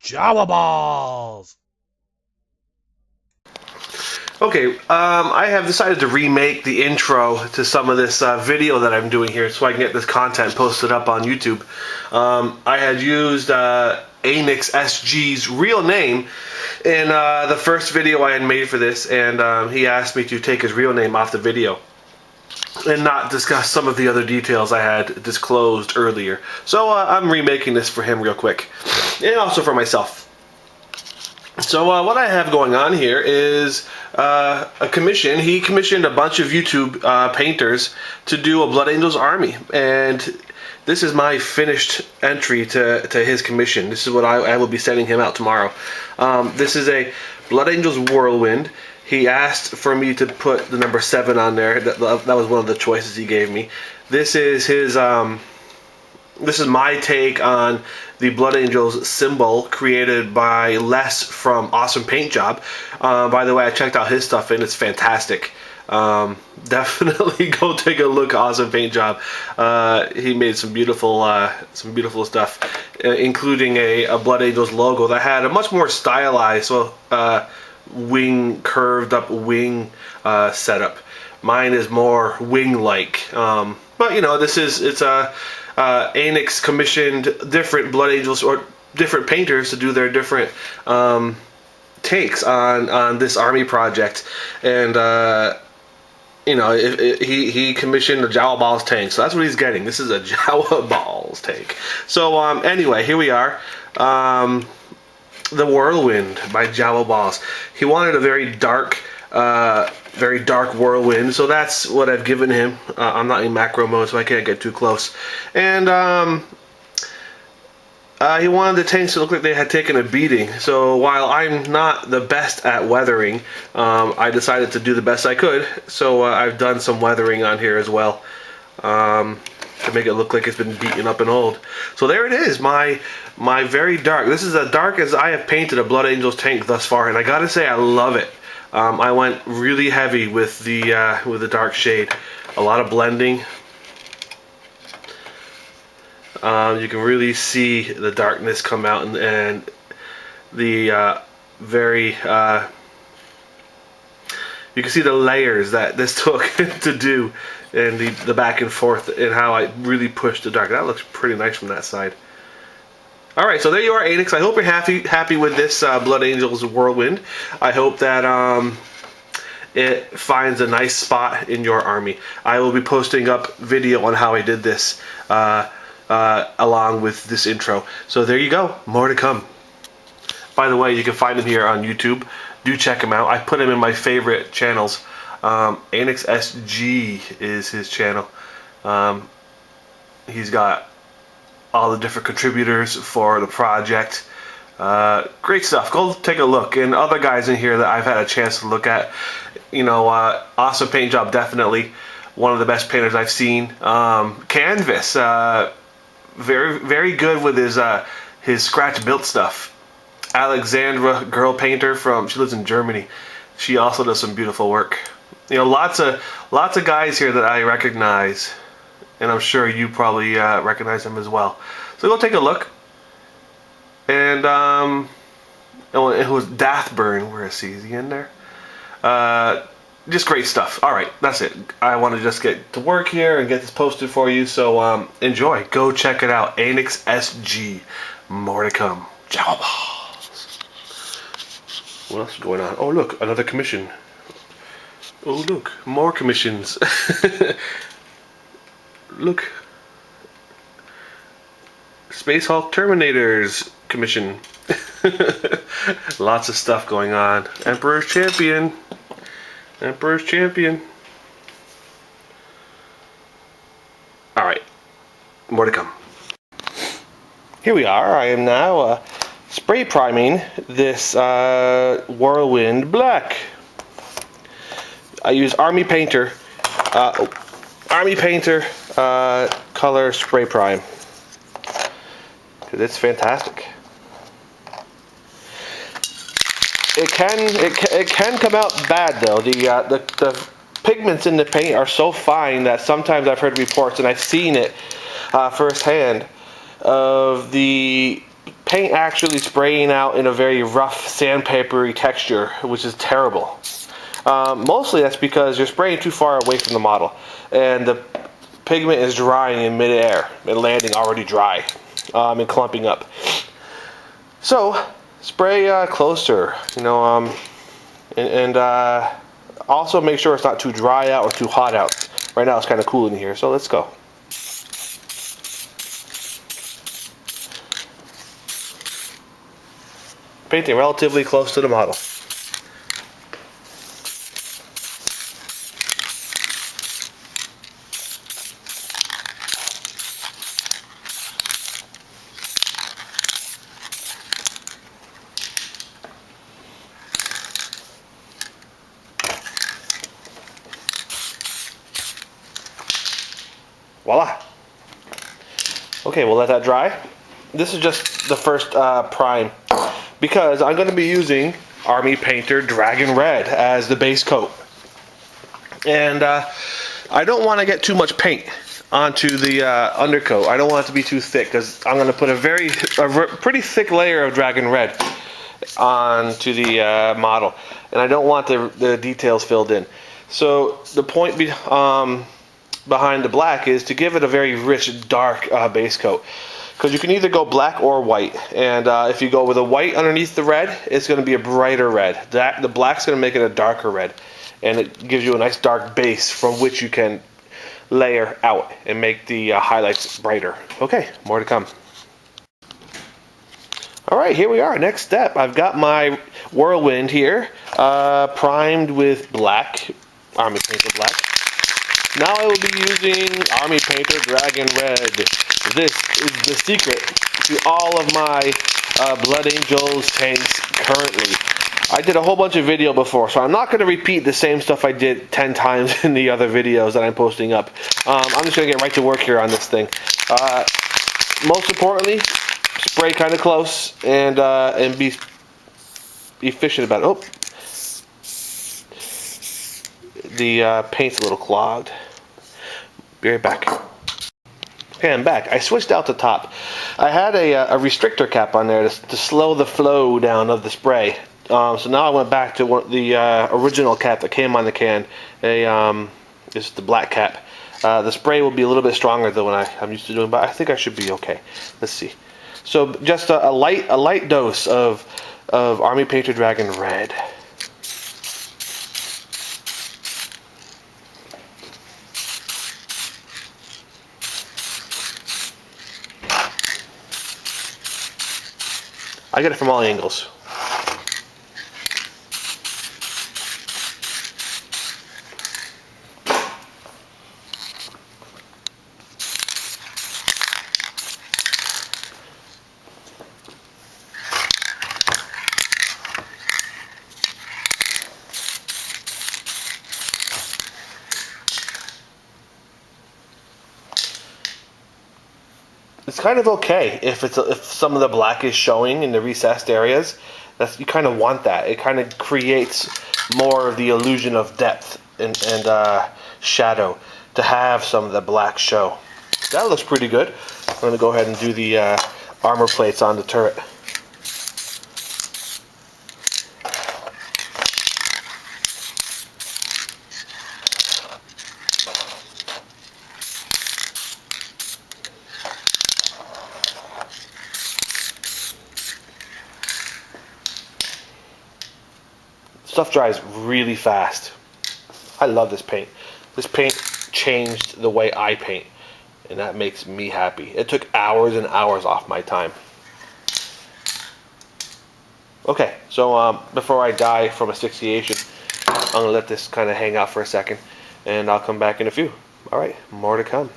Jawaballs! Okay, I have decided to remake the intro to some of this video that I'm doing here so I can get this content posted up on YouTube. I had used Annex SG's real name in the first video I had made for this, and he asked me to take his real name off the video and not discuss some of the other details I had disclosed earlier. So I'm remaking this for him real quick, and also for myself. So what I have going on here is a commission. He commissioned a bunch of YouTube painters to do a Blood Angels army, and this is my finished entry to his commission. This is what I will be sending him out tomorrow. This is a Blood Angels Whirlwind. He asked for me to put the number 7 on there. That was one of the choices he gave me. This is his. This is my take on the Blood Angels symbol created by Les from Awesome Paint Job. By the way, I checked out his stuff and it's fantastic. Definitely go take a look at Awesome Paint Job. He made some beautiful stuff, including a Blood Angels logo that had a much more stylized, curved up wing setup. Mine is more wing-like, but you know, it's a Annex commissioned different Blood Angels or different painters to do their different takes on this army project, and you know, he commissioned a Jawaballs tank, so that's what he's getting. This is a Jawaballs tank. So anyway, here we are. The Whirlwind by Jawaballs. He wanted a very dark whirlwind, so that's what I've given him. I'm not in macro mode, so I can't get too close. And he wanted the tanks to look like they had taken a beating. So while I'm not the best at weathering, I decided to do the best I could. So I've done some weathering on here as well, to make it look like it's been beaten up and old. So there it is, my very dark. This is as dark as I have painted a Blood Angels tank thus far, and I gotta say I love it. I went really heavy with the dark shade. A lot of blending. You can really see the darkness come out, and the very you can see the layers that this took to do, and the back and forth, and how I really pushed the dark. That looks pretty nice from that side. Alright, so there you are, Annex. I hope you're happy with this Blood Angels Whirlwind. I hope that it finds a nice spot in your army. I will be posting up video on how I did this along with this intro. So there you go. More to come. By the way, you can find him here on YouTube. Do check him out. I put him in my favorite channels. Annex SG is his channel. He's got all the different contributors for the project. Great stuff. Go take a look. And other guys in here that I've had a chance to look at. You know, Awesome Paint Job, definitely one of the best painters I've seen. Canvas, very good with his scratch built stuff. Alexandra, girl painter she lives in Germany. She also does some beautiful work. You know, lots of guys here that I recognize, and I'm sure you probably recognize them as well. So go take a look. And it was Dathburn. Where is he? Is he in there? Just great stuff. All right, that's it. I want to just get to work here and get this posted for you. So enjoy. Go check it out. Annex SG. More to come. Jawaballs. What else is going on? Oh look, another commission. Oh look, more commissions. Look. Space Hulk Terminators commission. Lots of stuff going on. Emperor's Champion. Emperor's Champion. Alright. More to come. Here we are. I am now spray priming this Whirlwind Black. I use Army Painter. Color spray prime. It's fantastic. It can come out bad though. The pigments in the paint are so fine that sometimes I've heard reports, and I've seen it firsthand, of the paint actually spraying out in a very rough sandpapery texture, which is terrible. Mostly that's because you're spraying too far away from the model, and the pigment is drying in midair and landing already dry and clumping up. So spray closer, you know, and also make sure it's not too dry out or too hot out. Right now it's kind of cool in here, so let's go. Painting relatively close to the model. Voila. Okay, we'll let that dry. This is just the first prime, because I'm going to be using Army Painter Dragon Red as the base coat. And I don't want to get too much paint onto the undercoat. I don't want it to be too thick, because I'm going to put a pretty thick layer of Dragon Red onto the model. And I don't want the details filled in. So the point behind the black is to give it a very rich, dark base coat. Because you can either go black or white, and if you go with a white underneath the red, it's going to be a brighter red. The black's going to make it a darker red, and it gives you a nice dark base from which you can layer out and make the highlights brighter. Okay, more to come. Alright, here we are. Next step. I've got my whirlwind here, primed with black, Army Painter black. Now I will be using Army Painter Dragon Red. This is the secret to all of my Blood Angels tanks currently. I did a whole bunch of video before, so I'm not going to repeat the same stuff I did 10 times in the other videos that I'm posting up. I'm just going to get right to work here on this thing. Most importantly, spray kind of close and be efficient about it. Oh, the paint's a little clogged. Be right back. Okay, I'm back. I switched out the top. I had a restrictor cap on there to slow the flow down of the spray. So now I went back to the original cap that came on the can. It's the black cap. The spray will be a little bit stronger than what I'm used to doing, but I think I should be okay. Let's see. So just a light dose of Army Painter Dragon Red. I get it from all angles. It's kind of okay if some of the black is showing in the recessed areas. You kind of want that. It kind of creates more of the illusion of depth and shadow to have some of the black show. That looks pretty good. I'm going to go ahead and do the armor plates on the turret. Stuff dries really fast. I love this paint. This paint changed the way I paint, and that makes me happy. It took hours and hours off my time. Okay, so before I die from asphyxiation, I'm going to let this kind of hang out for a second, and I'll come back in a few. Alright, more to come.